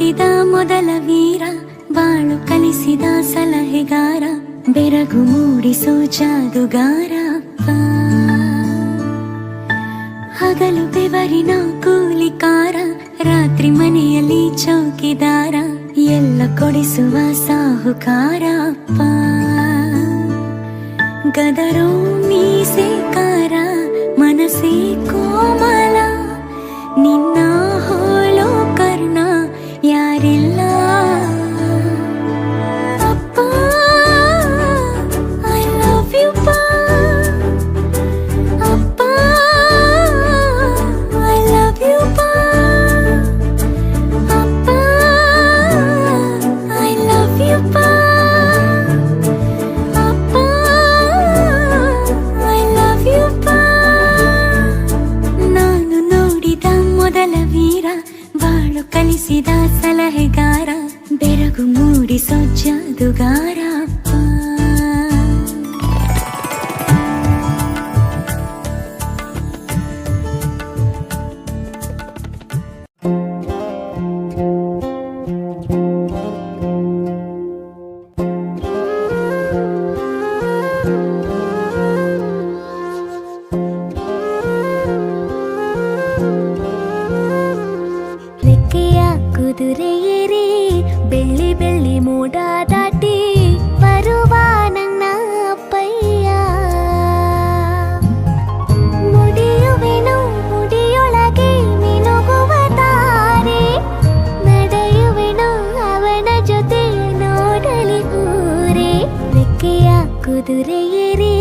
ನೋಡಿದ ಮೊದಲ ವೀರ, ಬಾಳು ಕಲಿಸಿದ ಸಲಹೆಗಾರ, ಬೆರಗು ಮೂಡಿಸೋ ಜಾದುಗಾರ ಅಪ್ಪ. ಹಗಲು ಬೆವರಿನ ಕೂಲಿಕಾರ, ರಾತ್ರಿ ಮನೆಯಲ್ಲಿ ಚೌಕಿದಾರ, ಎಲ್ಲ ಕೊಡಿಸುವ ಸಾಹುಕಾರ ಅಪ್ಪ. ಗದರೋ ಮೀಸೆಕಾರ, ಮನಸ್ಸೇ ಕೋಮಲ, ನಿನ್ನ ಹೋಲೋ ಕರ್ಣ ಯಾರಿಲ್ಲ ಅಪ್ಪ. ಐ ಲವ್ ಯು ಪಾ ಅಪ್ಪ, ಐ ಲವ್ ಯು ಪಾ ಅಪ್ಪ, ಐ ಲವ್ ಯು ಪಾ ಅಪ್ಪ, ಐ ಲವ್ ಯು ಪಾ. ನಾನು ನೋಡಿದ ಮೊದಲ ವೀರ, ಬಾಳು ಕಲಿಸಿದ ಸಲಹೆಗಾರ, ಬೆರಗು ಮೂಡಿಸೋ ಜಾದುಗಾರ ಅಪ್ಪ. ರೆಕ್ಕೆಯ ಕುದುರೆ ಏರಿ ಬೆಳ್ಳಿ ಬೆಳ್ಳಿ ಮೋಡ ದಾಟಿ ಬರುವ ನನ್ನ ಅಪ್ಪಯ್ಯ, ಮುಡಿಯುವೆನು ಮುಡಿಯೊಳಗೆ ಮಿನುಗುವ ತಾರೆ, ನಡೆಯುವೆನು ಅವನ ಜೊತೆ ನೋಡಲಿ ಊರೇ. ರೆಕ್ಕೆಯ ಕುದುರೆ ಏರಿ